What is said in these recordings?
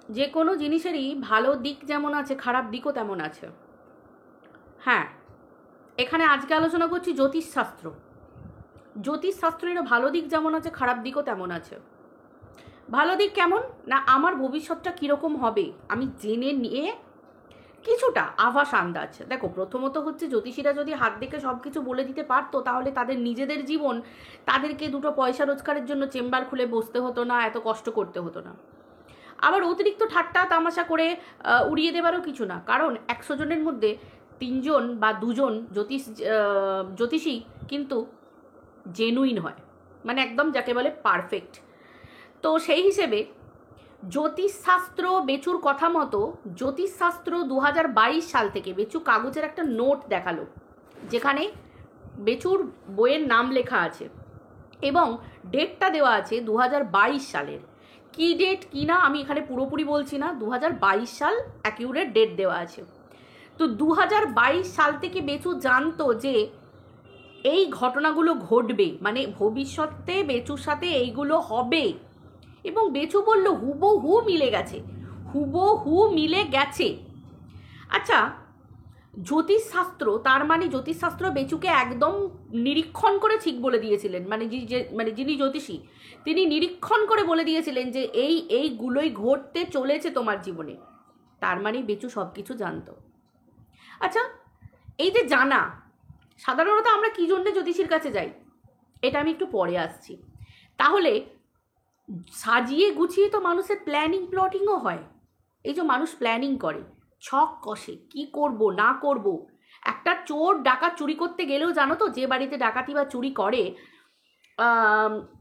যে কোনো জিনিসেরই ভালো দিক যেমন আছে, খারাপ দিকও তেমন আছে। হ্যাঁ, এখানে আজকে আলোচনা করছি জ্যোতিষশাস্ত্র। জ্যোতিষশাস্ত্রেরও ভালো দিক যেমন আছে, খারাপ দিকও তেমন আছে। ভালো দিক কেমন না, আমার ভবিষ্যৎটা কীরকম হবে আমি জেনে নিয়ে কিছুটা আভাস আন্দাজ। দেখো, প্রথমত হচ্ছে জ্যোতিষীরা যদি হাত দেখে সব কিছু বলে দিতে পারতো, তাহলে তাদের নিজেদের জীবন, তাদেরকে দুটো পয়সা রোজগারের জন্য চেম্বার খুলে বসতে হতো না, এত কষ্ট করতে হতো না। আবার অতিরিক্ত ঠাট্টা তামাশা করে উড়িয়ে দেবারও কিছু না, কারণ 100 জনের মধ্যে 3 জন বা 2 জন জ্যোতিষী কিন্তু জেনুইন হয়, মানে একদম যাকে বলে পারফেক্ট। তো সেই হিসেবে জ্যোতিষশাস্ত্র বেচুর কথা মতো জ্যোতিষশাস্ত্র 2022 সাল থেকে বেচু কাগজের একটা নোট দেখালো, যেখানে বেচুর বইয়ের নাম লেখা আছে এবং ডেটটা দেওয়া আছে 2022 সালের। কি ডেট কি না আমি এখানে পুরোপুরি বলছি না, 2022 সাল অ্যাকিউরেট ডেট দেওয়া আছে। তো 2022 সাল থেকে বেচু জানতো যে এই ঘটনাগুলো ঘটবে, মানে ভবিষ্যতে বেচুর সাথে এইগুলো হবে, এবং বেচু বলল হুবহু মিলে গেছে, হুবহু মিলে গেছে। আচ্ছা, জ্যোতিষশাস্ত্র, তার মানে জ্যোতিষশাস্ত্র বেচুকে একদম নিরীক্ষণ করে ঠিক বলে দিয়েছিলেন, মানে যিনি জ্যোতিষী তিনি নিরীক্ষণ করে বলে দিয়েছিলেন যে এইগুলোই ঘটতে চলেছে তোমার জীবনে। তার মানে বেচু সব কিছু জানতো। আচ্ছা, এই যে জানা, সাধারণত আমরা কী জন্যে জ্যোতিষীর কাছে যাই এটা আমি একটু পরে আসছি। তাহলে সাজিয়ে গুছিয়ে তো মানুষের প্ল্যানিং প্লটিংও হয়। এই যে মানুষ প্ল্যানিং করে, ছক কষে, কি করব না করব। একটা চোর ডাকাত চুরি করতে গেলেও জানো তো, যে বাড়িতে ডাকাতি বা চুরি করে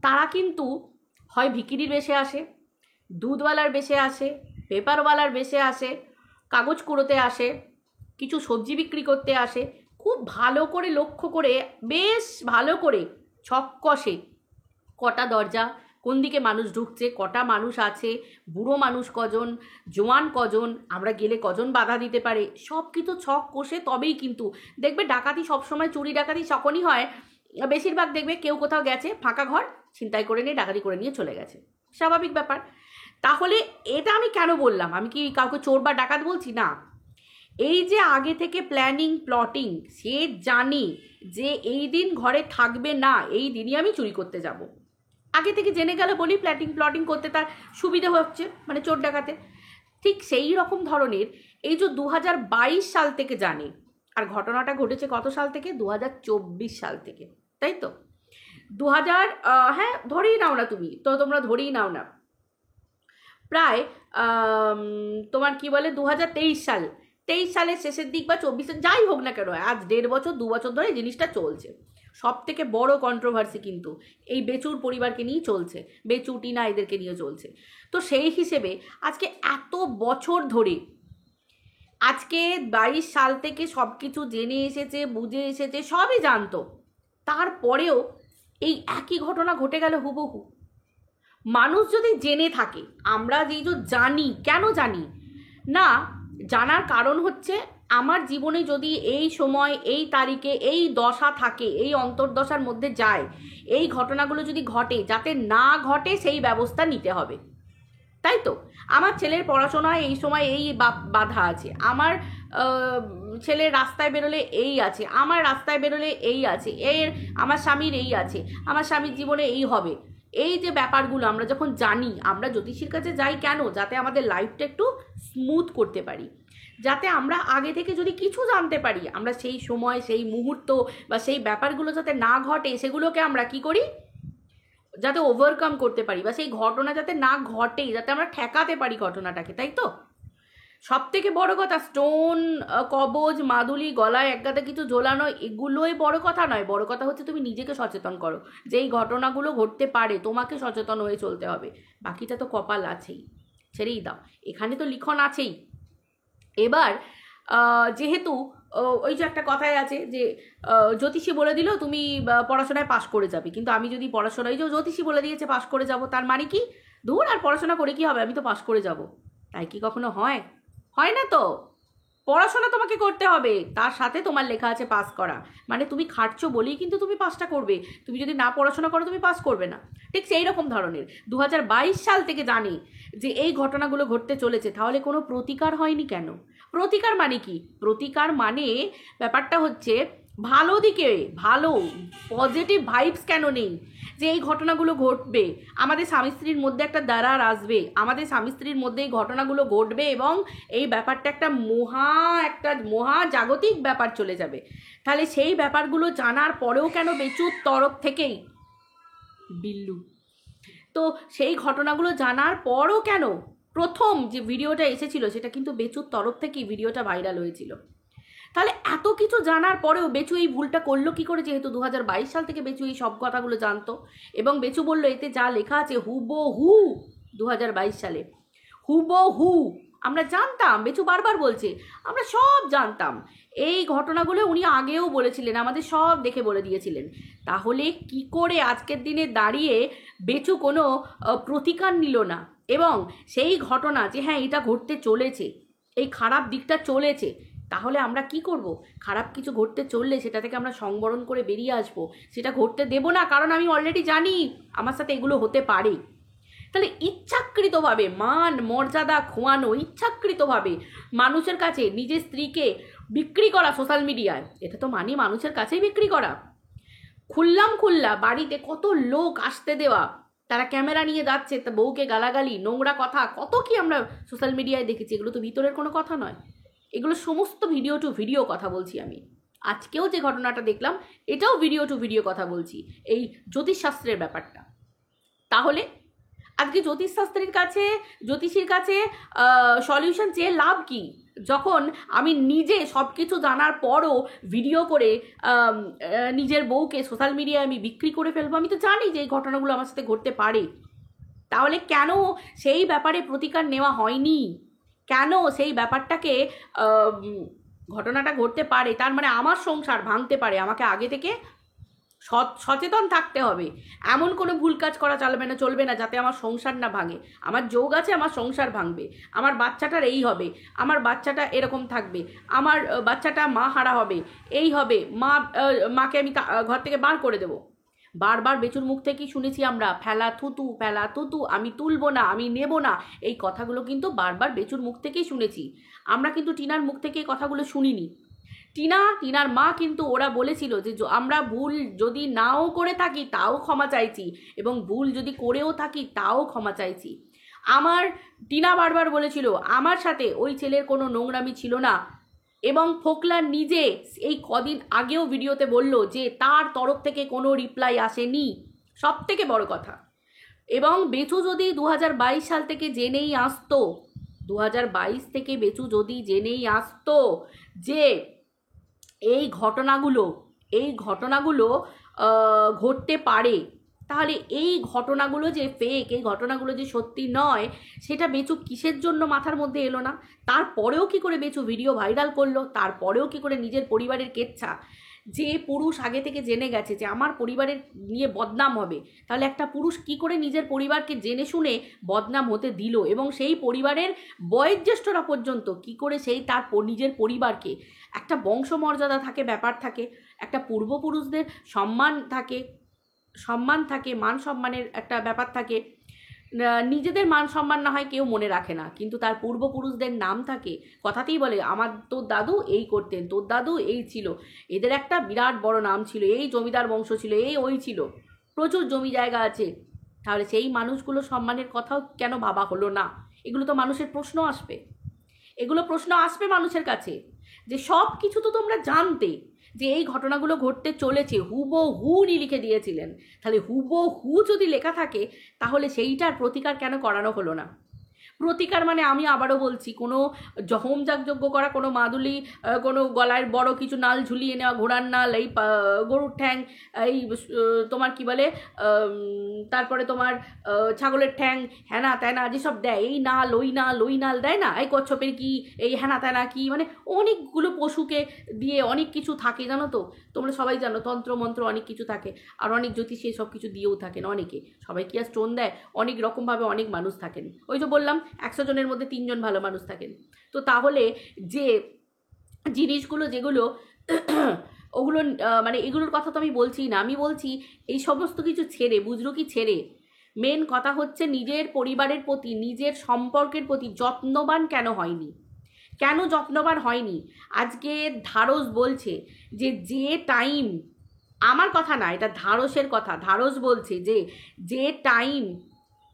তারা কিন্তু হয় ভিখিরির বেশে আসে, দুধওয়ালার বেশে আসে, পেপারওয়ালার বেশে আসে, কাগজ কুড়োতে আসে, কিছু সবজি বিক্রি করতে আসে। খুব ভালো করে লক্ষ্য করে, বেশ ভালো করে ছক কষে, কটা দরজা, কোন দিকে মানুষ ঢুকছে, কটা মানুষ আছে, বুড়ো মানুষ কজন, জোয়ান কজন, আমরা গেলে কজন বাধা দিতে পারে, সব কিছু ছক কষে তবেই কিন্তু দেখবে ডাকাতি সবসময়, চুরি ডাকাতি তখনই হয়, বেশিরভাগ দেখবে কেউ কোথাও গেছে, ফাঁকা ঘর ছিনতাই করে নিয়ে ডাকাতি করে নিয়ে চলে গেছে, স্বাভাবিক ব্যাপার। তাহলে এটা আমি কেন বললাম, আমি কি কাউকে চোর বা ডাকাত বলছি না। এই যে আগে থেকে প্ল্যানিং প্লটিং, সে জানি যে এই দিন ঘরে থাকবে না, এই দিনই আমি চুরি করতে যাব, আগে থেকে জেনে গেলে বলি প্লটিং করতে তার সুবিধা হচ্ছে, মানে চোর ডাকাতে। ঠিক সেই রকম ধরনের এই যে 2022 সাল থেকে জানে, আর ঘটনাটা ঘটেছে কত সাল থেকে, 2024 সাল থেকে, তাই তো 2000, হ্যাঁ ধরেই নাও না তুমি, তো তোমরা ধরেই নাও না, প্রায় তোমার কি বলে 2023 সাল, 23 সালের শেষের দিক বা 24, যাই হোক না কেন, আজ 1.5 বছর 2 বছর ধরে জিনিসটা চলছে। সব থেকে বড় কন্ট্রোভার্সি কিন্তু এই বেচুর পরিবারকে নিয়েই চলছে, বেচু টিনা এদেরকে নিয়ে চলছে। তো সেই হিসেবে আজকে এত বছর ধরে, আজকে 22 সাল থেকে সব কিছু জেনে এসেছে, বুঝে এসেছে, সবই জানতো, তারপরেও এই একই ঘটনা ঘটে গেল হুবহু। মানুষ যদি জেনে থাকে, আমরা যেই যে জানি, কেন জানি না, জানার কারণ হচ্ছে আমার জীবনে যদি এই সময়, এই তারিখে, এই দশা থাকে, এই অন্তর্দশার মধ্যে যায়, এই ঘটনাগুলো যদি ঘটে, যাতে না ঘটে সেই ব্যবস্থা নিতে হবে, তাই তো। আমার ছেলের পড়াশোনায় এই সময় এই বাধা আছে, আমার ছেলের রাস্তায় বেরোলে এই আছে, আমার রাস্তায় বেরোলে এই আছে, আমার স্বামীর এই আছে, আমার স্বামীর জীবনে এই হবে। এই যে ব্যাপারগুলো আমরা যখন জানি, আমরা জ্যোতিষীর কাছে যাই কেন, যাতে আমাদের লাইফটা একটু স্মুথ করতে পারি, যাতে আমরা আগে থেকে যদি কিছু জানতে পারি, আমরা সেই সময়, সেই মুহূর্ত বা সেই ব্যাপারগুলো যাতে না ঘটে, সেগুলোকে আমরা কি করি, যাতে ওভারকাম করতে পারি, বা সেই ঘটনা যাতে না ঘটে, যাতে আমরা ঠেকাতে পারি ঘটনাটাকে, তাই তো। সব থেকে বড় কথা, স্টোন, কবজ, মাদুলি, গলায় একগাদা কিছু ঝোলানো, এগুলোই বড় কথা নয়। বড় কথা হচ্ছে তুমি নিজেকে সচেতন করো যে এই ঘটনাগুলো ঘটতে পারে, তোমাকে সচেতন হয়ে চলতে হবে। বাকিটা তো কপাল আছেই, ছেড়েই দাও, এখানে তো লিখন আছেই। এবার যেহেতু ওই যে একটা কথাই আছে যে জ্যোতিষী বলে দিল তুমি পড়াশোনায় পাশ করে যাবে, কিন্তু আমি যদি পড়াশোনায়, যে জ্যোতিষী বলে দিয়েছে পাশ করে যাব, তার মানে কি, দূর আর পড়াশোনা করে কি হবে, আমি তো পাশ করে যাব, তাই কি কখনো হয়? হয় না তো। পড়াশোনা তোমাকে করতে হবে, তার সাথে তোমার লেখা আছে পাস করা। মানে তুমি খাটছো বলেই কিন্তু তুমি পাসটা করবে, তুমি যদি না পড়াশোনা করো তুমি পাস করবে না। ঠিক সেই রকম ধরনের 2022 সাল থেকে জানি যে এই ঘটনাগুলো ঘটতে চলেছে, তাহলে কোনো প্রতিকার হয়নি কেন? প্রতিকার মানে কি? প্রতিকার মানে ব্যাপারটা হচ্ছে ভালো দিকে, ভালো পজিটিভ ভাইবস কেন নেই? যে এই ঘটনাগুলো ঘটবে, আমাদের স্বামী স্ত্রীর মধ্যে একটা দরার আসবে, আমাদের স্বামী স্ত্রীর মধ্যে এই ঘটনাগুলো ঘটবে এবং এই ব্যাপারটা একটা মহা জাগতিক ব্যাপার চলে যাবে। তাহলে সেই ব্যাপারগুলো জানার পরেও কেন বেচুর তরফ থেকেই বিল্লু, তো সেই ঘটনাগুলো জানার পরও কেন প্রথম যে ভিডিওটা এসেছিল সেটা কিন্তু বেচুর তরফ থেকেই ভিডিওটা ভাইরাল হয়েছিল। তাহলে এত কিছু জানার পরেও বেচু এই ভুলটা করলো কি করে? যেহেতু 2022 সাল থেকে বেচু এই সব কথাগুলো জানতো এবং বেচু বললো এতে যা লেখা আছে হুবহু 2022 সালে হুবহু আমরা জানতাম। বেচু বারবার বলছে আমরা সব জানতাম, এই ঘটনাগুলো উনি আগেও বলেছিলেন, আমাদের সব দেখে বলে দিয়েছিলেন। তাহলে কি করে আজকের দিনে দাঁড়িয়ে বেচু কোনো প্রতিকার নিল না? এবং সেই ঘটনা যে হ্যাঁ এটা ঘটতে চলেছে, এই খারাপ দিকটা চলেছে, তাহলে আমরা কি করব? খারাপ কিছু ঘটতে চললে সেটা থেকে আমরা সংবরণ করে বেরিয়ে আসবো, সেটা ঘটতে দেব না, কারণ আমি অলরেডি জানি আমার সাথে এগুলো হতে পারে। তাহলে ইচ্ছাকৃতভাবে মান মর্যাদা খোয়ানো, ইচ্ছাকৃতভাবে মানুষের কাছে নিজের স্ত্রীকে বিক্রি করা সোশ্যাল মিডিয়ায়, এটা তো মানি মানুষের কাছেই বিক্রি করা। খুল্লা বাড়িতে কত লোক আসতে দেওয়া, তারা ক্যামেরা নিয়ে যাচ্ছে, তা বউকে গালাগালি, নোংরা কথা, কত কি আমরা সোশ্যাল মিডিয়ায় দেখেছি। এগুলো তো ভিতরের কোনো কথা নয়, এগুলো সমস্ত ভিডিও টু ভিডিও কথা বলছি আমি। আজকেও যে ঘটনাটা দেখলাম এটাও ভিডিও টু ভিডিও কথা বলছি, এই জ্যোতিষশাস্ত্রের ব্যাপারটা। তাহলে আজকে জ্যোতিষীর কাছে সলিউশন চেয়ে লাভ কি, যখন আমি নিজে সব কিছু জানার পরও ভিডিও করে নিজের বউকে সোশ্যাল মিডিয়ায় আমি বিক্রি করে ফেলবো? আমি তো জানি যে এই ঘটনাগুলো আমার সাথে ঘটতে পারে। তাহলে কেন সেই ব্যাপারে প্রতিকার নেওয়া হয়নি? কেন সেই ব্যাপারটাকে ঘটনাটা ঘটতে পারে, তার মানে আমার সংসার ভাঙতে পারে, আমাকে আগে থেকে সচেতন থাকতে হবে। এমন কোনো ভুল কাজ করা চলবে না যাতে আমার সংসার না ভাঙে। আমার যোগ আছে, আমার সংসার ভাঙবে, আমার বাচ্চাটার এই হবে, আমার বাচ্চাটা এরকম থাকবে, আমার বাচ্চাটা মা হারা হবে, এই হবে, মাকে আমি ঘর থেকে বার করে দেবো। বারবার বেচুর মুখ থেকেই শুনেছি আমরা ফেলা থুতু, আমি তুলবো না, আমি নেব না, এই কথাগুলো কিন্তু বারবার বেচুর মুখ থেকেই শুনেছি। আমরা কিন্তু টিনার মুখ থেকে এই কথাগুলো শুনিনি। টিনার মা কিন্তু ওরা বলেছিল যে আমরা ভুল যদি নাও করে থাকি তাও ক্ষমা চাইছি, এবং ভুল যদি করেও থাকি তাও ক্ষমা চাইছি। টিনা বারবার বলেছিল আমার সাথে ওই ছেলের কোনো নোংরামি ছিল না, এবং ফোকলা নিজে এই কদিন আগেও ভিডিওতে বলল যে তার তরফ থেকে কোনো রিপ্লাই আসেনি, সব থেকে বড় কথা। এবং বেচু যদি 2022 সাল থেকে জেনেই আসতো, 2022 থেকে বেচু যদি জেনেই আসতো যে এই ঘটনাগুলো ঘটতে পারে, তাহলে এই ঘটনাগুলো যে ফেক, এই ঘটনাগুলো যে সত্যি নয়, সেটা বেচু কিসের জন্য মাথার মধ্যে এলো না? তারপরেও কি করে বেচু ভিডিও ভাইরাল করলো? তারপরেও কি করে নিজের পরিবারের কেচ্ছা, যে পুরুষ আগে থেকে জেনে গেছে যে আমার পরিবারের নিয়ে বদনাম হবে, তাহলে একটা পুরুষ কি করে নিজের পরিবারকে জেনে শুনে বদনাম হতে দিল? এবং সেই পরিবারের বয়োজ্যেষ্ঠরা পর্যন্ত কি করে সেই তার নিজের পরিবারকে, একটা বংশমর্যাদা থাকে, ব্যাপার থাকে, একটা পূর্বপুরুষদের সম্মান থাকে, মান সম্মানের একটা ব্যাপার থাকে। নিজেদের মান সম্মান না হয় কেউ মনে রাখে না, কিন্তু তার পূর্বপুরুষদের নাম থাকে। কথাতেই বলে তোর দাদু এই করতেন, তোর দাদু এই ছিল, এদের একটা বিরাট বড় নাম ছিল, এই জমিদার বংশ ছিল, ওই ছিল, প্রচুর জমি জায়গা আছে। তাহলে সেই মানুষগুলো সম্মানের কথাও কেন ভাবা হলো না? এগুলো তো মানুষের প্রশ্ন আসবে মানুষের কাছে, যে সব কিছু তো তোমরা জানতে যে এই ঘটনাগুলো ঘটতে চলেছে, হুবহু লিখে দিয়েছিলেন। তাহলে হুবহু যদি লেখা থাকে তাহলে সেইটার প্রতিকার কেন করানো হলো না? প্রতিকার মানে আমি আবারও বলছি, কোনো হোম যাগযজ্ঞ করা, কোনো মাদুলি, কোনো গলায় বড় কিছু নাল ঝুলিয়ে নেওয়া, ঘোড়ার নাল, এই গরুর ঠ্যাং, এই তোমার কি বলে, তারপরে তোমার ছাগলের ঠ্যাং, হ্যানা ত্যানা যেসব দেয়, এই নাল ওই নাল দেয় না, এই কচ্ছপের কি, এই হ্যানা ত্যানা কি, মানে অনেকগুলো পশুকে দিয়ে অনেক কিছু থাকে, জানো তো, তোমরা সবাই জানো, তন্ত্র মন্ত্র অনেক কিছু থাকে, আর অনেক জ্যোতিষী সব কিছু দিয়েও থাকেন অনেকে, সবাই কি আর স্টোন দেয়? অনেক রকমভাবে অনেক মানুষ থাকেন। ওই যে বললাম 100 জনের মধ্যে 3 জন ভালো মানুষ থাকেন। তো তাহলে যে জিনিসগুলো যেগুলো ওগুলো মানে এগুলোর কথা তো আমি বলছি না, আমি বলছি এই সমস্ত কিছু ছেড়ে, বুজরুকি ছেড়ে মেন কথা হচ্ছে নিজের পরিবারের প্রতি, নিজের সম্পর্কের প্রতি যত্নবান কেন হয়নি, কেন যত্নবান হয়নি। আজকে ধারস বলছে যে যে টাইম, আমার কথা না, এটা ধারসের কথা, ধারস বলছে যে যে টাইম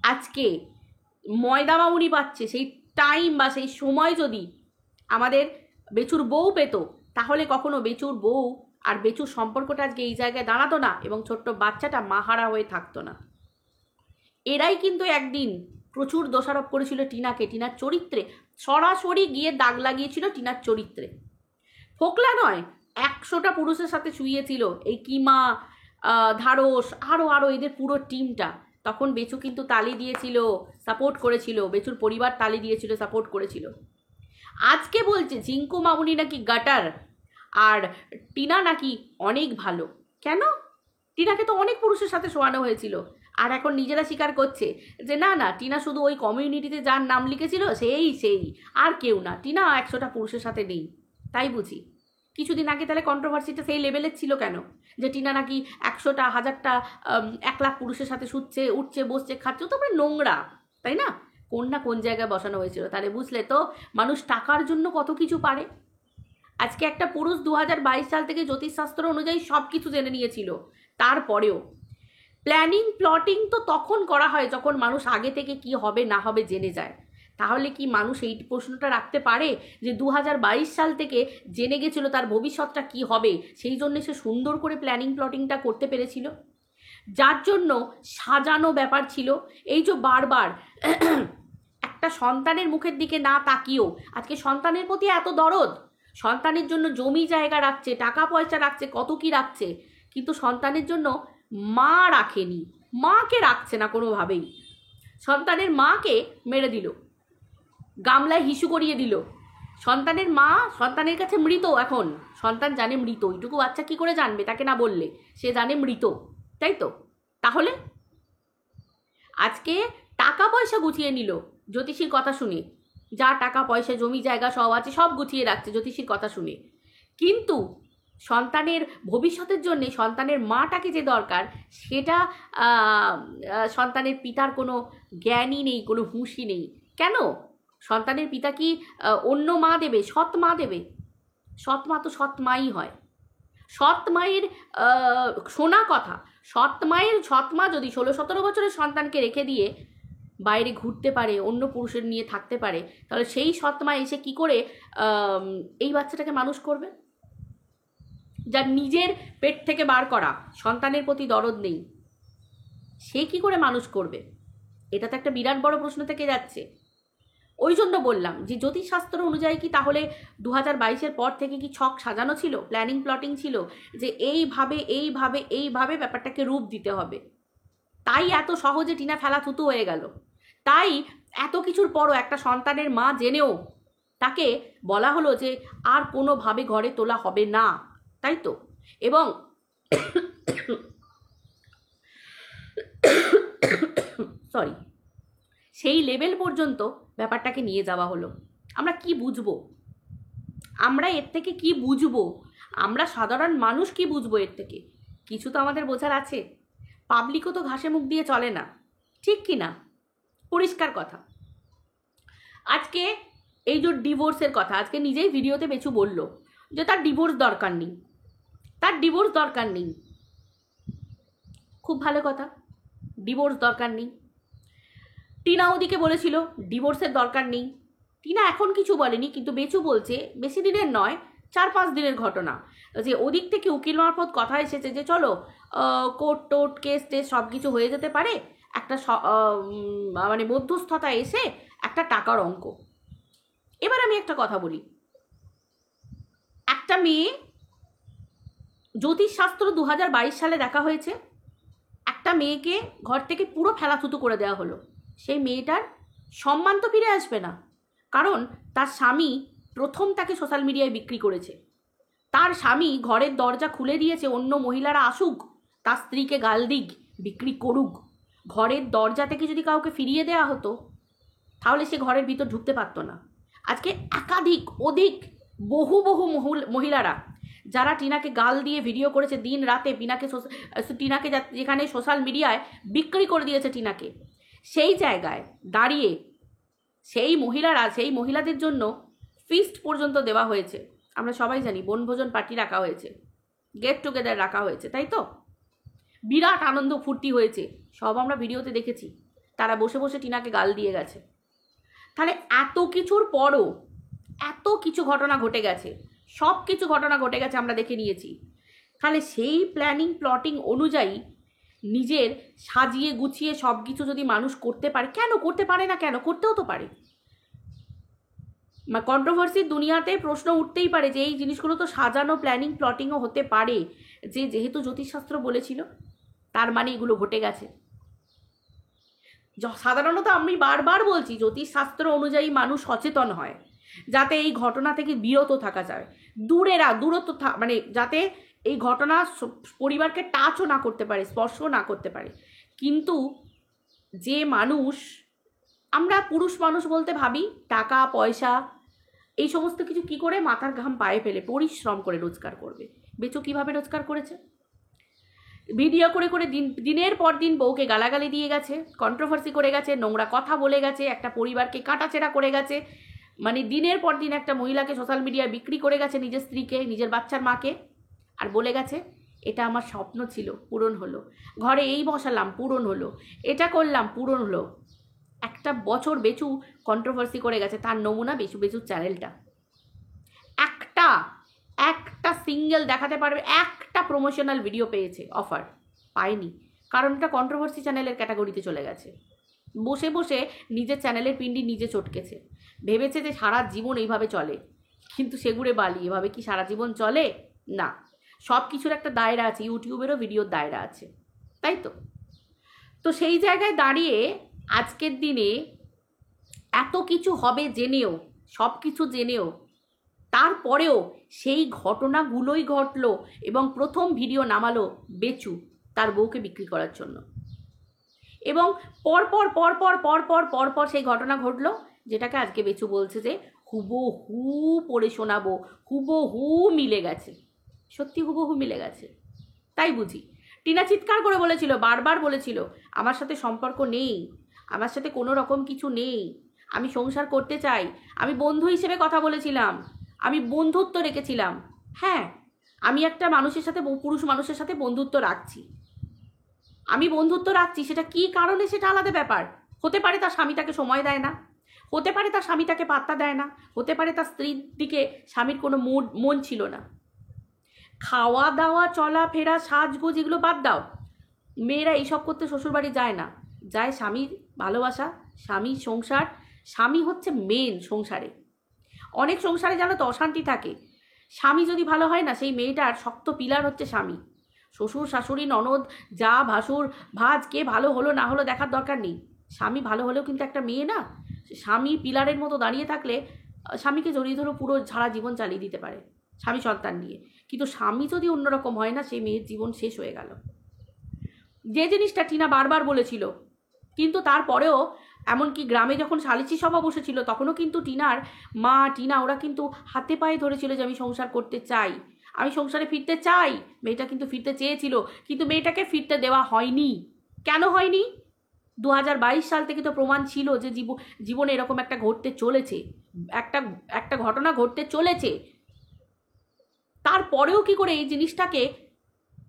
আজকে ময়দা মামুনি পাচ্ছে, সেই টাইম বা সেই সময় যদি আমাদের বেচুর বউ পেত, তাহলে কখনো বেচুর বউ আর বেচুর সম্পর্কটা আজকে এই জায়গায় দাঁড়াতো না এবং ছোট্ট বাচ্চাটা মাহারা হয়ে থাকতো না। এরাই কিন্তু একদিন প্রচুর দোষারোপ করেছিল টিনাকে, টিনার চরিত্রে, সরাসরি গিয়ে দাগ লাগিয়েছিল টিনার চরিত্রে। ফোকলা নয়, 100টা পুরুষের সাথে শুয়েছিল এই কিমা, ধারস, আরও এদের পুরো টিমটা। তখন বেচু কিন্তু তালি দিয়েছিল, সাপোর্ট করেছিল, বেচুর পরিবার তালি দিয়েছিল, সাপোর্ট করেছিল। আজকে বলছে ঝিঙ্কু মামুনি নাকি গাটার আর টিনা নাকি অনেক ভালো। কেন? টিনাকে তো অনেক পুরুষের সাথে শোয়ানো হয়েছিল, আর এখন নিজেরা স্বীকার করছে যে না না, টিনা শুধু ওই কমিউনিটিতে যার নাম লিখেছিল সেই আর কেউ না, টিনা 100টা পুরুষের সাথে নেই। তাই বুঝি কিছুদিন আগে তাহলে কন্ট্রোভার্সিটা সেই লেভেলের ছিল কেন, যে টিনা নাকি 100টা 1000টা 1 লাখ পুরুষের সাথে শুচ্ছে, উঠছে, বসছে, খাচ্ছে, তো মানে নোংরা, তাই না? কোন না কোন জায়গায় বসানো হয়েছিল। তাহলে বুঝলে তো মানুষ টাকার জন্য কত কিছু পারে। আজকে একটা পুরুষ 2022 সাল থেকে জ্যোতিষশাস্ত্র অনুযায়ী সব কিছু জেনে নিয়েছিল, তারপরেও প্ল্যানিং প্লটিং তো তখন করা হয় যখন মানুষ আগে থেকে কি হবে না হবে জেনে যায়। তাহলে কি মানুষ এই প্রশ্নটা রাখতে পারে যে 2022 সাল থেকে জেনে গেছিল তার ভবিষ্যৎটা কি হবে, সেই জন্য সে সুন্দর করে প্ল্যানিং প্লটিংটা করতে পেরেছিল, যার জন্য সাজানো ব্যাপার ছিল। এই যে বারবার একটা সন্তানের মুখের দিকে না তাকিয়েও আজকে সন্তানের প্রতি এত দরদ, সন্তানের জন্য জমি জায়গা রাখছে, টাকা পয়সা রাখছে, কত কি রাখছে, কিন্তু সন্তানের জন্য মা রাখেনি, মাকে রাখছে না কোনোভাবেই। সন্তানের মাকে মেরে দিল, গামলায় হিসু করিয়ে দিল। সন্তানের মা সন্তানের কাছে মৃত, এখন সন্তান জানে মৃত, এইটুকু বাচ্চা কি করে জানবে তাকে না বললে, সে জানে মৃত, তাই তো? তাহলে আজকে টাকা পয়সা গুছিয়ে নিল জ্যোতিষীর কথা শুনে, যা টাকা পয়সা জমি জায়গা সব আছে সব গুছিয়ে রাখছে জ্যোতিষীর কথা শুনে, কিন্তু সন্তানের ভবিষ্যতের জন্যে সন্তানের মাটাকে যে দরকার সেটা সন্তানের পিতার কোনো জ্ঞানই নেই, কোনো হুঁশই নেই। কেন? সন্তানের পিতা কি অন্য মা দেবে? সৎ মা দেবে? সৎ মা তো সৎ মাই হয়। সৎ মায়ের শোনা কথা, সৎ মা যদি 16-17 বছরের সন্তানকে রেখে দিয়ে বাইরে ঘুরতে পারে, অন্য পুরুষের নিয়ে থাকতে পারে, তাহলে সেই সৎ মা এসে কী করে এই বাচ্চাটাকে মানুষ করবে? যার নিজের পেট থেকে বার করা সন্তানের প্রতি দরদ নেই, সে কি করে মানুষ করবে? এটা তো একটা বিরাট বড় প্রশ্ন থেকে যাচ্ছে। ওই জন্য বললাম যে জ্যোতিষশাস্ত্র অনুযায়ী কি তাহলে 2022-এর পর থেকে কি ছক সাজানো ছিল, প্ল্যানিং প্লটিং ছিল যে এইভাবে ব্যাপারটাকে রূপ দিতে হবে? তাই এত সহজে টিনা ফেলা থুতু হয়ে গেল। তাই এত কিছুর পরও একটা সন্তানের মা জেনেও তাকে বলা হলো যে আর কোনোভাবে ঘরে তোলা হবে না, তাই তো? এবং সরি, সেই লেভেল পর্যন্ত ব্যাপারটাকে নিয়ে যাওয়া হলো। আমরা কি বুঝবো? আমরা এর থেকে কি বুঝবো? আমরা সাধারণ মানুষ কি বুঝবো এর থেকে? কিছু তো আমাদের বোঝার আছে। পাবলিকও তো ঘাসে মুখ দিয়ে চলে না, ঠিক কি না? পরিষ্কার কথা। আজকে এই যে ডিভোর্সের কথা, আজকে নিজেই ভিডিওতে বেচু বলল যে তার ডিভোর্স দরকার নেই, তার ডিভোর্স দরকার নেই। খুব ভালো কথা, ডিভোর্স দরকার নেই। টিনা ওদিকে বলেছিল ডিভোর্সের দরকার নেই। টিনা এখন কিছু বলেনি, কিন্তু বেচু বলছে বেশি দিনের নয়, 4-5 দিনের ঘটনা, যে ওদিক থেকে উকিল মারফত কথা এসেছে যে চলো কোর্ট টোর্ট কেস টেস সব কিছু হয়ে যেতে পারে, একটা মানে মধ্যস্থতা এসে একটা টাকার অঙ্ক। এবার আমি একটা কথা বলি, একটা মেয়ে, জ্যোতিষশাস্ত্র 2022 সালে দেখা হয়েছে, একটা মেয়েকে ঘর থেকে পুরো ফেলাথুতু করে দেওয়া হলো। সেই মেয়েটার সম্মান তো ফিরে আসবে না, কারণ তার স্বামী প্রথম তাকে সোশ্যাল মিডিয়ায় বিক্রি করেছে। তার স্বামী ঘরের দরজা খুলে দিয়েছে, অন্য মহিলারা আসুক, তার স্ত্রীকে গাল দিক, বিক্রি করুক। ঘরের দরজা থেকে যদি কাউকে ফিরিয়ে দেওয়া হতো তাহলে সে ঘরের ভিতর ঢুকতে পারতো না। আজকে একাধিক অধিক বহু বহু মহিলারা যারা টিনাকে গাল দিয়ে ভিডিও করেছে, দিন রাতে টিনাকে যেখানে সোশ্যাল মিডিয়ায় বিক্রি করে দিয়েছে টিনাকে, সেই জায়গায় দাঁড়িয়ে সেই মহিলাদের জন্য ফিস্ট পর্যন্ত দেওয়া হয়েছে। আমরা সবাই জানি, বনভোজন পার্টি রাখা হয়েছে, গেট টুগেদার রাখা হয়েছে, তাই তো? বিরাট আনন্দ ফুর্তি হয়েছে, সব আমরা ভিডিওতে দেখেছি। তারা বসে বসে টিনাকে গাল দিয়ে গেছে। তাহলে এত কিছুর পরও এত কিছু ঘটনা ঘটে গেছে, সব কিছু ঘটনা ঘটে গেছে, আমরা দেখে নিয়েছি। তাহলে সেই প্ল্যাটিং অনুযায়ী নিজের সাজিয়ে গুছিয়ে সব কিছু যদি মানুষ করতে পারে, কেন করতে পারে না? কেন করতেও তো পারে। কন্ট্রোভার্সির দুনিয়াতে প্রশ্ন উঠতেই পারে যে এই জিনিসগুলো তো সাজানো প্ল্যাটিংও হতে পারে, যেহেতু জ্যোতিষশাস্ত্র বলেছিল তার মানে এগুলো ঘটে গেছে। সাধারণত আমি বারবার বলছি, জ্যোতিষশাস্ত্র অনুযায়ী মানুষ সচেতন হয় যাতে এই ঘটনা থেকে বিরত থাকা যায়, দূরত্ব মানে যাতে এই ঘটনা পরিবারকে টাচও না করতে পারে, স্পর্শও না করতে পারে। কিন্তু যে মানুষ, আমরা পুরুষ মানুষ বলতে ভাবি টাকা পয়সা এই সমস্ত কিছু কি করে মাথার ঘাম পায়ে ফেলে পরিশ্রম করে রোজগার করবে। বেচু কিভাবে রোজগার করেছে? ভিডিও করে করে দিনের পর দিন বউকে গালাগালি দিয়ে গেছে, কন্ট্রোভার্সি করে গেছে, নোংরা কথা বলে গেছে, একটা পরিবারকে কাটাছেড়া করে গেছে, মানে দিনের পর দিন একটা মহিলাকে সোশ্যাল মিডিয়ায় বিক্রি করে গেছে, নিজের স্ত্রীকে, নিজের বাচ্চার মাকে, আর বলে গেছে এটা আমার স্বপ্ন ছিল, পূরণ হলো, ঘরে এই বসালাম, পূরণ হলো, এটা করলাম, পূরণ হলো। একটা বছর বেচু কন্ট্রোভার্সি করে গেছে, তার নমুনা বেচুর চ্যানেলটা। একটা সিঙ্গেল দেখাতে পারবে, একটা প্রমোশনাল ভিডিও পেয়েছে, অফার পায়নি, কারণ এটা কন্ট্রোভার্সি চ্যানেলের ক্যাটাগরিতে চলে গেছে। বসে বসে নিজের চ্যানেলের পিন্ডি নিজে চটকেছে, ভেবেছে যে সারা জীবন এইভাবে চলে, কিন্তু সেগুড়ে বালি, এভাবে কি সারা জীবন চলে? না, সব কিছুর একটা দায়রা আছে, ইউটিউবেরও ভিডিওর দায়রা আছে, তাই তো? তো সেই জায়গায় দাঁড়িয়ে আজকের দিনে এত কিছু হবে জেনেও, সব কিছু জেনেও, তারপরেও সেই ঘটনাগুলোই ঘটলো এবং প্রথম ভিডিও নামালো বেচু তার বউকে বিক্রি করার জন্য। এবং পরপর সেই ঘটনা ঘটলো, যেটাকে আজকে বেচু বলছে যে হুবহু পড়ে শোনাবো, হুবহু মিলে গেছে। সত্যি হুবহু মিলে গেছে, তাই বুঝি। টিনা চিৎকার করে বলেছিল, বারবার বলেছিল আমার সাথে সম্পর্ক নেই, আমার সাথে কোনো রকম কিছু নেই, আমি সংসার করতে চাই। আমি বন্ধু হিসেবে কথা বলেছিলাম, আমি বন্ধুত্ব রেখেছিলাম। হ্যাঁ, আমি একটা মানুষের সাথে, পুরুষ মানুষের সাথে বন্ধুত্ব রাখছি, আমি বন্ধুত্ব রাখছি, সেটা কী কারণে সেটা আলাদা ব্যাপার। হতে পারে তার স্বামী তাকে সময় দেয় না, হতে পারে তার স্বামী তাকে পাত্তা দেয় না, হতে পারে তার স্ত্রীর দিকে স্বামীর কোনো মন ছিল না। খাওয়া দাওয়া চলাফেরা সাজগোজ এগুলো বাদ দাও, মেয়েরা এইসব করতে শ্বশুরবাড়ি যায় না, যায় স্বামীর ভালোবাসা, স্বামীর সংসার। স্বামী হচ্ছে মেন সংসারে। অনেক সংসারে জানো তো অশান্তি থাকে, স্বামী যদি ভালো হয় না, সেই মেয়েটার শক্ত পিলার হচ্ছে স্বামী। শ্বশুর শাশুড়ি ননদ যা ভাসুর ভাজ কে ভালো হলো না হলো দেখার দরকার নেই, স্বামী ভালো হলেও কিন্তু একটা মেয়ে না, স্বামী পিলারের মতো দাঁড়িয়ে থাকলে স্বামীকে জড়িয়ে ধরে পুরো সারা জীবন চালিয়ে দিতে পারে স্বামী সন্তান নিয়ে। কিন্তু স্বামী যদি অন্যরকম হয় না, সেই মেয়ের জীবন শেষ হয়ে গেল। যে জিনিসটা টিনা বারবার বলেছিল, কিন্তু তারপরেও এমনকি গ্রামে যখন সালিসি সভা বসেছিল তখনও কিন্তু টিনার মা, টিনা ওরা কিন্তু হাতে পায়ে ধরেছিল যে আমি সংসার করতে চাই, আমি সংসারে ফিরতে চাই। মেয়েটা কিন্তু ফিরতে চেয়েছিল, কিন্তু মেয়েটাকে ফিরতে দেওয়া হয়নি। কেন হয়নি? 2022 সাল থেকে তো প্রমাণ ছিল যে জীবনে এরকম একটা ঘটতে চলেছে, একটা ঘটনা ঘটতে চলেছে। তারপরেও কি করে এই জিনিসটাকে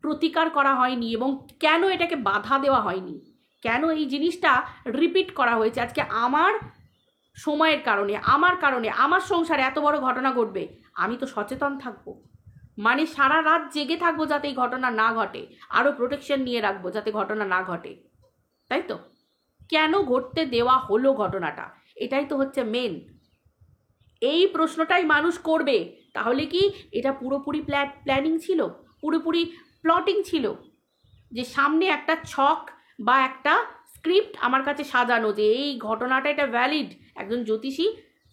প্রতিকার করা হয়নি এবং কেন এটাকে বাধা দেওয়া হয়নি? কেন এই জিনিসটা রিপিট করা হয়েছে? আজকে আমার সময়ের কারণে, আমার সংসারে এত বড় ঘটনা ঘটবে, আমি তো সচেতন থাকবো, মানে সারা রাত জেগে থাকবো যাতে এই ঘটনা না ঘটে, আরও প্রোটেকশন নিয়ে রাখবো যাতে ঘটনা না ঘটে, তাই তো? কেন ঘটতে দেওয়া হলো ঘটনাটা, এটাই তো হচ্ছে মেন। এই প্রশ্নটাই মানুষ করবে। তাহলে কি এটা পুরোপুরি প্ল্যানিং ছিল, পুরোপুরি প্লটিং ছিল, যে সামনে একটা ছক বা একটা স্ক্রিপ্ট আমার কাছে সাজানো যে এই ঘটনাটা এটা ভ্যালিড, একজন জ্যোতিষী,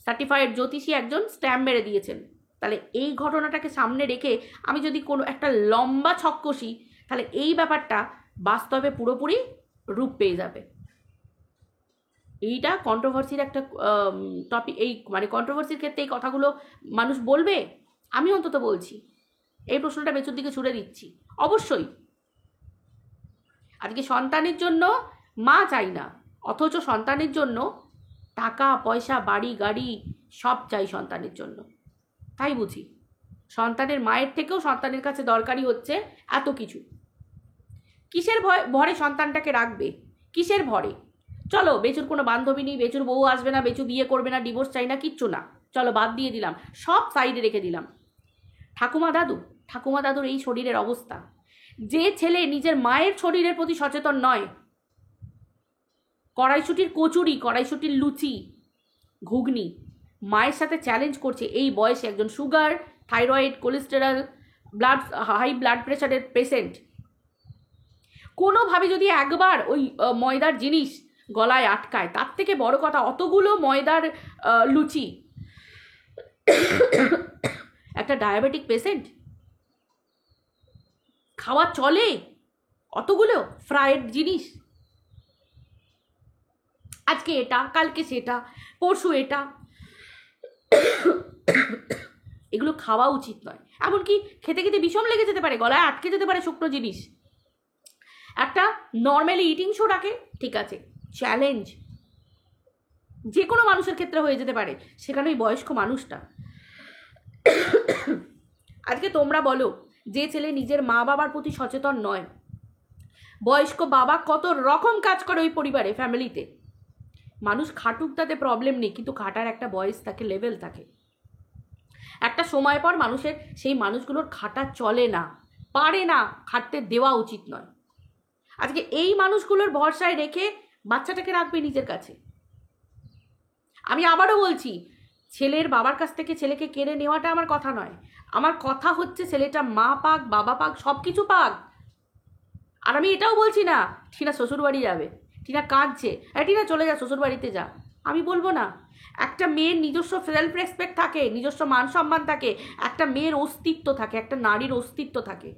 সার্টিফাইড জ্যোতিষী একজন স্ট্যাম্প মেরে দিয়েছেন, তাহলে এই ঘটনাটাকে সামনে রেখে আমি যদি কোনো একটা লম্বা ছক কষি, তাহলে এই ব্যাপারটা বাস্তবে পুরোপুরি রূপ পেয়ে যাবে। এইটা কন্ট্রোভার্সির একটা টপিক। এই মানে কন্ট্রোভার্সির ক্ষেত্রে এই কথাগুলো মানুষ বলবে, আমি অন্তত বলছি। এই প্রশ্নটা বেচুর দিকে ছুড়ে দিচ্ছি। অবশ্যই আজকে সন্তানের জন্য মা চাই না, অথচ সন্তানের জন্য টাকা পয়সা বাড়ি গাড়ি সব চাই সন্তানের জন্য। তাই বুঝি সন্তানের মায়ের থেকেও সন্তানের কাছে দরকারি হচ্ছে এত কিছু। কিসের ভরে সন্তানটাকে রাখবে, কিসের ভরে? চলো বেচুর কোনো বান্ধবী নেই, বেচুর বউ আসবে না, বেচু বিয়ে করবে না, ডিভোর্স চাই না, কিচ্ছু না, চলো বাদ দিয়ে দিলাম, সব সাইডে রেখে দিলাম। ঠাকুমা দাদুর এই শরীরের অবস্থা, যে ছেলে নিজের মায়ের শরীরের প্রতি সচেতন নয়, কড়াইশুটির কচুরি, কড়াইশুটির লুচি ঘুগনি মায়ের সাথে চ্যালেঞ্জ করছে এই বয়সে, একজন sugar, thyroid, cholesterol, high blood প্রেশারের পেশেন্ট, কোনোভাবে যদি একবার ওই ময়দার জিনিস গলায় আটকায়, তার থেকে বড় কথা অতগুলো ময়দার লুচি একটা ডায়াবেটিক পেশেন্ট খাওয়া চলে? অতগুলো ফ্রাইড জিনিস, আজকে এটা, কালকে সেটা, পরশু এটা, এগুলো খাওয়া উচিত নয়। এমনকি খেতে খেতে বিষম লেগে যেতে পারে, গলায় আটকে যেতে পারে শুকনো জিনিস। একটা নর্মালি ইটিং শো রাখে, ঠিক আছে, চ্যালেঞ্জ যে কোনো মানুষের ক্ষেত্রে হয়ে যেতে পারে, সেখানে ওই বয়স্ক মানুষটা। আজকে তোমরা বলো, যে ছেলে নিজের মা বাবার প্রতি সচেতন নয়, বয়স্ক বাবা কত রকম কাজ করে ওই পরিবারে, ফ্যামিলিতে। মানুষ খাটুক, তাতে প্রবলেম নেই, কিন্তু খাটার একটা বয়স থাকে, লেভেল থাকে। একটা সময় পর মানুষের, সেই মানুষগুলোর খাটা চলে না, পারে না, খাটতে দেওয়া উচিত নয়। আজকে এই মানুষগুলোর ভরসায় রেখে বাচ্চাটাকে রাখবে নিজের কাছে। আমি আবারও বলছি, ছেলের বাবার কাছ থেকে ছেলেকে কেড়ে নেওয়াটা আমার কথা নয়, আমার কথা হচ্ছে ছেলেটা মা পাক, বাবা পাক, সব কিছু পাক। আর আমি এটাও বলছি না টিনা শ্বশুরবাড়ি যাবে, টিনা কাঁদছে, টিনা চলে যা, শ্বশুরবাড়িতে যা, আমি বলবো না। একটা মেয়ের নিজস্ব সেলফ রেসপেক্ট থাকে, নিজস্ব মান সম্মান থাকে, একটা মেয়ের অস্তিত্ব থাকে, একটা নারীর অস্তিত্ব থাকে।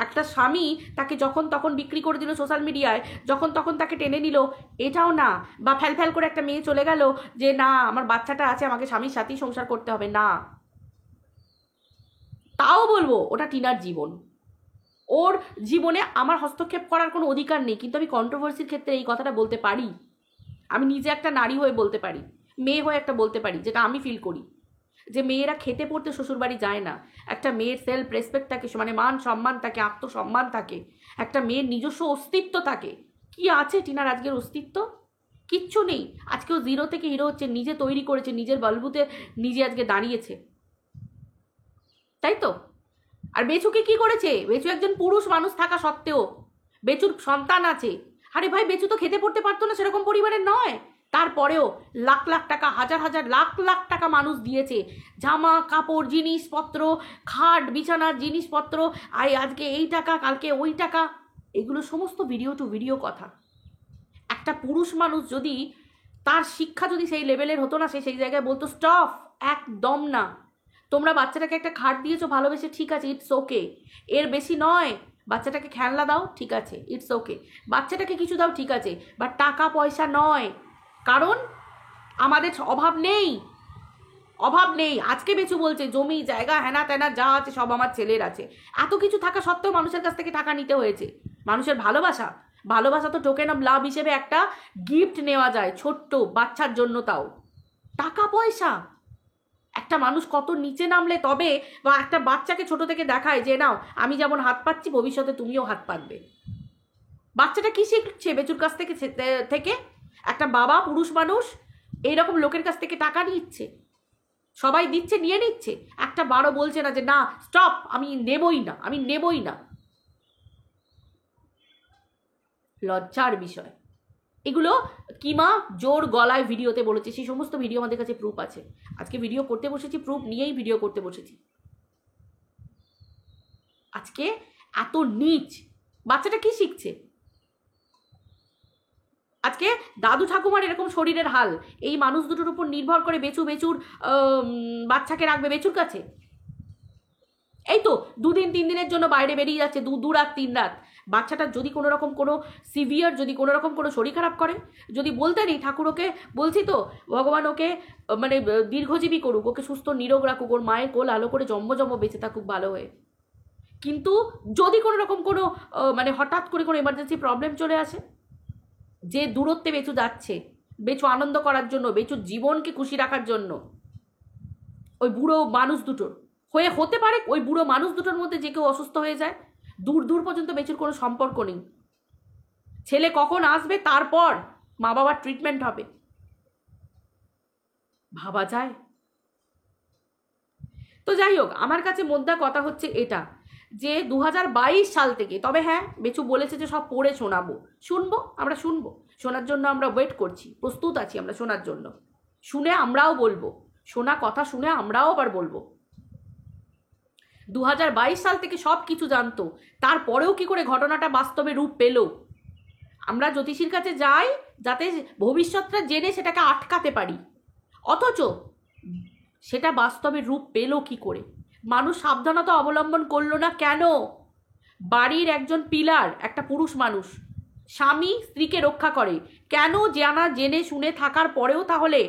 একটা স্বামী তাকে যখন তখন বিক্রি করে দিল সোশ্যাল মিডিয়ায়, যখন তখন তাকে টেনে নিল, এটাও না। বা ফ্যাল করে একটা মেয়ে চলে গেল যে না আমার বাচ্চাটা আছে, আমাকে স্বামীর সাথেই সংসার করতে হবে, না। তাও বলবো ওটা টিনার জীবন, ওর জীবনে আমার হস্তক্ষেপ করার কোনো অধিকার নেই। কিন্তু আমি কন্ট্রোভার্সির ক্ষেত্রে এই কথাটা বলতে পারি, আমি নিজে একটা নারী হয়ে বলতে পারি, মেয়ে হয়ে একটা বলতে পারি, যেটা আমি ফিল করি, যে মেয়েরা খেতে পড়তে শ্বশুরবাড়ি যায় না। একটা মেয়ের সেলফ রেসপেক্ট থাকে, মানে মান সম্মান থাকে, আত্মসম্মান থাকে, একটা মেয়ের নিজস্ব অস্তিত্ব থাকে। কি আছে টিনার আজকের অস্তিত্ব? কিচ্ছু নেই। আজকেও জিরো থেকে হিরো হচ্ছে, নিজে তৈরি করেছে, নিজের বলবুতে নিজে আজকে দাঁড়িয়েছে, তাই তো? আর বেচুকে কি করেছে? বেচু একজন পুরুষ মানুষ থাকা সত্ত্বেও, বেচুর সন্তান আছে, আরে ভাই বেচু তো খেতে পড়তে পারতো না, সেরকম পরিবারের নয়, তারপরেও লাখ লাখ টাকা, হাজার হাজার লাখ লাখ টাকা মানুষ দিয়েছে, জামা কাপড় জিনিসপত্র, খাট বিছানার জিনিসপত্র, আজকে এই টাকা, কালকে ওই টাকা, এগুলো সমস্ত ভিডিও টু ভিডিও কথা। একটা পুরুষ মানুষ যদি, তার শিক্ষা যদি সেই লেভেলের হতো না, সে সেই জায়গায় বলতো স্টপ, একদম না। তোমরা বাচ্চাটাকে একটা খাট দিয়েছো ভালোবেসে, ঠিক আছে, ইটস ওকে, এর বেশি নয়। বাচ্চাটাকে খেলনা দাও, ঠিক আছে, ইটস ওকে, বাচ্চাটাকে কিছু দাও, ঠিক আছে, বাট টাকা পয়সা নয়। কারণ আমাদের অভাব নেই, অভাব নেই। আজকে বেচু বলছে জমি জায়গা হেনা তেনা যা আছে সব আমার ছেলের আছে। এত কিছু থাকা সত্ত্বেও মানুষের কাছ থেকে টাকা নিতে হয়েছে। মানুষের ভালোবাসা, ভালোবাসা তো টোকেন অফ লাভ হিসেবে একটা গিফট নেওয়া যায়, ছোট্ট বাচ্চার জন্য, তাও টাকা পয়সা। একটা মানুষ কত নিচে নামলে তবে, বা একটা বাচ্চাকে ছোট থেকে দেখায় যে নাও আমি যেমন হাত পাচ্ছি ভবিষ্যতে তুমিও হাত পাতবে। বাচ্চাটা কি শিখছে বেচুর কাছ থেকে? একটা বাবা পুরুষ মানুষ এইরকম লোকের কাছ থেকে টাকা নিচ্ছে, সবাই দিচ্ছে, নিয়ে নিচ্ছে, একটা বারো বলছে না যে না স্টপ, আমি নেবই না, আমি নেবই না। লজ্জার বিষয় এগুলো। কিমা জোর গলায় ভিডিওতে বলেছে, সেই সমস্ত ভিডিও আমাদের কাছে প্রুফ আছে। আজকে ভিডিও করতে বসেছি, প্রুফ নিয়েই ভিডিও করতে বসেছি। আজকে এত নিচ বাচ্চাটা কি শিখছে? আজকে দাদু ঠাকুমার এরকম শরীরের হাল, এই মানুষ দুটোর উপর নির্ভর করে বেচুর বাচ্চাকে রাখবে বেচুর কাছে। এই তো 2 দিন 3 দিনের জন্য বাইরে বেরিয়ে যাচ্ছে, 2 রাত 3 রাত, বাচ্চাটার যদি কোনো রকম কোনো সিভিয়ার, যদি কোনো রকম কোনো শরীর খারাপ করে, যদি বলতে নেই ঠাকুর ওকে, বলছি তো ভগবান ওকে মানে দীর্ঘজীবী করুক, ওকে সুস্থ নিরোগ রাখুক, ওর মায়ের কোল আলো করে জন্ম বেঁচে থাকুক ভালো হয়ে। কিন্তু যদি কোনো রকম কোনো মানে হঠাৎ করে কোনো এমার্জেন্সি প্রবলেম চলে আসে, যে দূরত্বে বেচু যাচ্ছে, বেচু আনন্দ করার জন্য, বেচুর জীবনকে খুশি রাখার জন্য, ওই বুড়ো মানুষ দুটোর হতে পারে, ওই বুড়ো মানুষ দুটোর মধ্যে যে কেউ অসুস্থ হয়ে যায়, দূর দূর পর্যন্ত বেচুর কোনো সম্পর্ক নেই, ছেলে কখন আসবে তারপর মা বাবার ট্রিটমেন্ট হবে, ভাবা যায়? তো যাই হোক, আমার কাছে মোদ্দা কথা হচ্ছে এটা যে 2022 সাল থেকে, তবে হ্যাঁ বেচু বলেছে যে সব পড়ে শোনাবো, শুনবো, আমরা শুনবো, শোনার জন্য আমরা ওয়েট করছি, প্রস্তুত আছি আমরা শোনার জন্য, শুনে আমরাও বলবো, শোনা কথা শুনে আমরাও আবার বলবো। 2022 সাল থেকে সব কিছু জানতো, তারপরেও কি করে ঘটনাটা বাস্তবে রূপ পেল? আমরা জ্যোতিষীর কাছে যাই যাতে ভবিষ্যৎটা জেনে সেটাকে আটকাতে পারি, অথচ সেটা বাস্তবে রূপ পেল কি করে? মানুষ সাবধানতা অবলম্বন করলো না কেন? বাড়ির একজন পিলার, একটা পুরুষ মানুষ, স্বামী স্ত্রীকে রক্ষা করে কেন? জানা জেনে শুনে থাকার পরেও তাহলে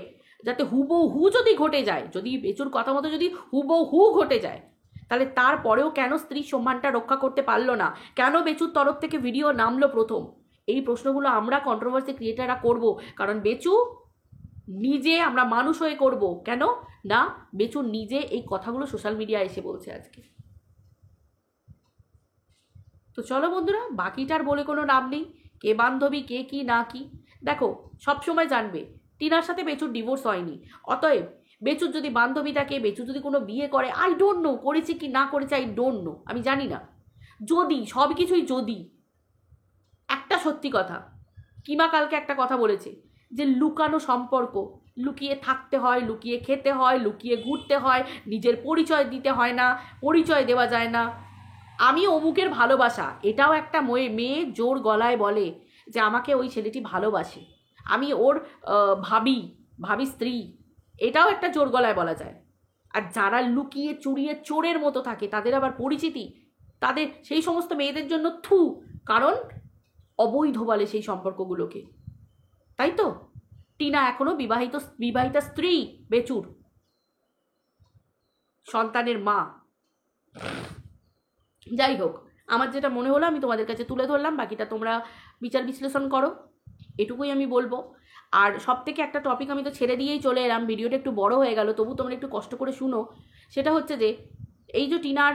যাতে হুবহু যদি ঘটে যায়, যদি বেচুর কথা মতো যদি হুবহু ঘটে যায়, তাহলে তারপরেও কেন স্ত্রীর সম্মানটা রক্ষা করতে পারলো না? কেন বেচুর তরফ থেকে ভিডিও নামলো প্রথম? এই প্রশ্নগুলো আমরা কন্ট্রোভার্সি ক্রিয়েটাররা করব, কারণ বেচু নিজে, আমরা মানুষ হয়ে করব কেন না? বেচু নিজে এই কথাগুলো সোশ্যাল মিডিয়ায় এসে বলছে আজকে। তো চলো বন্ধুরা, বাকিটার বলে কোনো নাম নেই, কে বান্ধবী কে কি না কি, দেখো সবসময় জানবে টিনার সাথে বেচুর ডিভোর্স হয়নি, অতএব বেচুর যদি বান্ধবী থাকে, বেচু যদি কোনো বিয়ে করে, আই ডোন্ট নো করেছে কি না করেছে, আই ডোন্ট নো, আমি জানি না। যদি সব কিছুই যদি, একটা সত্যি কথা, কিমা কালকে একটা কথা বলেছে যে লুকানো সম্পর্ক, লুকিয়ে থাকতে হয়, লুকিয়ে খেতে হয়, লুকিয়ে ঘুরতে হয়, নিজের পরিচয় দিতে হয় না, পরিচয় দেওয়া যায় না। আমি অমুকের ভালোবাসা, এটাও একটা মেয়ে জোর গলায় বলে যে আমাকে ওই ছেলেটি ভালোবাসে, আমি ওর ভাবি স্ত্রী, এটাও একটা জোর গলায় বলা যায়। আর যারা লুকিয়ে চুরিয়ে চোরের মতো থাকে, তাদের আবার পরিচিতি, তাদের সেই সমস্ত মেয়েদের জন্য থু, কারণ অবৈধ বলে সেই সম্পর্কগুলোকে, তাই তো? টিনা এখনো বিবাহিতা স্ত্রী, বেচুর সন্তানের মা। যাই হোক, আমার যেটা মনে হলো আমি তোমাদের কাছে তুলে ধরলাম, বাকিটা তোমরা বিচার বিশ্লেষণ করো, এটুকুই আমি বলবো। আর সব থেকে একটা টপিক আমি তো ছেড়ে দিয়েই চলে এলাম, ভিডিওটা একটু বড় হয়ে গেল, তবু তোমরা একটু কষ্ট করে শুনো। সেটা হচ্ছে যে এই যে টিনার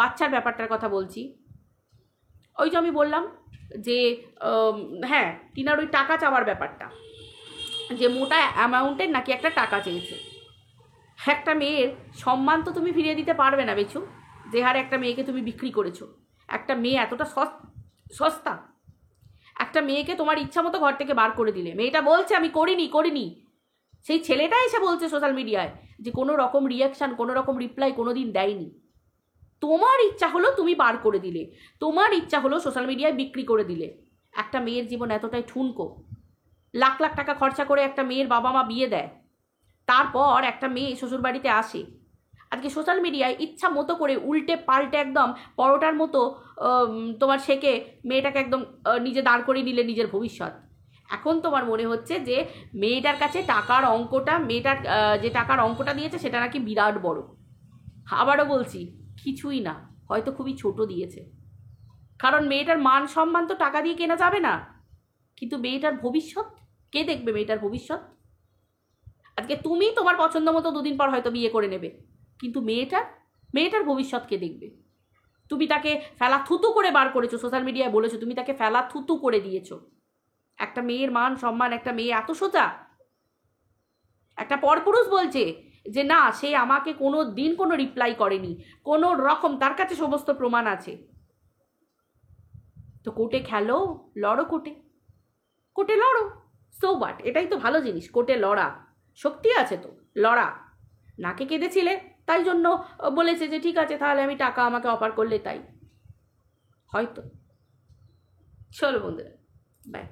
বাচ্চার ব্যাপারটার কথা বলছি, ওই যে আমি বললাম যে হ্যাঁ টিনার ওই টাকা চাওয়ার ব্যাপারটা, যে মোটা অ্যামাউন্টের নাকি একটা টাকা চেয়েছে। একটা মেয়ের সম্মান তো তুমি ফিরিয়ে দিতে পারবে না বেচু, যে হারে একটা মেয়েকে তুমি বিক্রি করেছো। একটা মেয়ে এতটা সস্তা, একটা মেয়েকে তোমার ইচ্ছা মতো ঘর থেকে বার করে দিলে, মেয়েটা বলছে আমি করিনি, সেই ছেলেটা এসে বলছে সোশ্যাল মিডিয়ায় যে কোনো রকম রিয়াকশান, কোনো রকম রিপ্লাই কোনো দিন দেয়নি। তোমার ইচ্ছা হলো তুমি বার করে দিলে, তোমার ইচ্ছা হলো সোশ্যাল মিডিয়ায় বিক্রি করে দিলে। একটা মেয়ের জীবন এতটাই ঠুনকো, লাখ লাখ টাকা খরচা করে একটা মেয়ের বাবা মা বিয়ে দেয়, তারপর একটা মেয়ে শ্বশুর বাড়িতে আসে, আজকে সোশ্যাল মিডিয়ায় ইচ্ছা মতো করে উল্টে পাল্টে একদম পরোটার মতো তোমার সেকে মেয়েটাকে একদম নিজে দাঁড় করিয়ে নিলে নিজের ভবিষ্যৎ। এখন তোমার মনে হচ্ছে যে মেয়েটার কাছে টাকার অঙ্কটা, মেয়েটার যে টাকার অঙ্কটা দিয়েছে সেটা নাকি বিরাট বড়। আবারও বলছি, কিছুই না, হয়তো খুবই ছোট দিয়েছে, কারণ মেয়েটার মান সম্মান তো টাকা দিয়ে কেনা যাবে না। কিন্তু মেয়েটার ভবিষ্যৎ কে দেখবে? মেয়েটার ভবিষ্যৎ আজকে তুমি তোমার পছন্দ মতো দুদিন পর হয়তো বিয়ে করে নেবে, কিন্তু মেয়েটার ভবিষ্যৎ কে দেখবে? তুমি তাকে ফেলা থুতু করে বার করেছো, সোশ্যাল মিডিয়ায় বলেছো তুমি তাকে ফেলা থুতু করে দিয়েছো। একটা মেয়ের মান সম্মান, একটা মেয়ে এত সোজা? একটা পরপুরুষ বলছে যে না, সে আমাকে কোনো দিন কোনো রিপ্লাই করেনি, কোনো রকম তার কাছে সমস্ত প্রমাণ আছে। তো কোর্টে খেলো, লড়ো, কোর্টে লড়ো, সো হোয়াট, এটাই তো ভালো জিনিস, কোর্টে লড়া, শক্তি আছে তো লড়া। নাকে কেঁদেছিলে তাই জন্য বলেছে যে ঠিক আছে তাহলে আমি টাকা আমাকে অফার করলে তাই, হয়তো। চলো বন্ধুরা, বাই।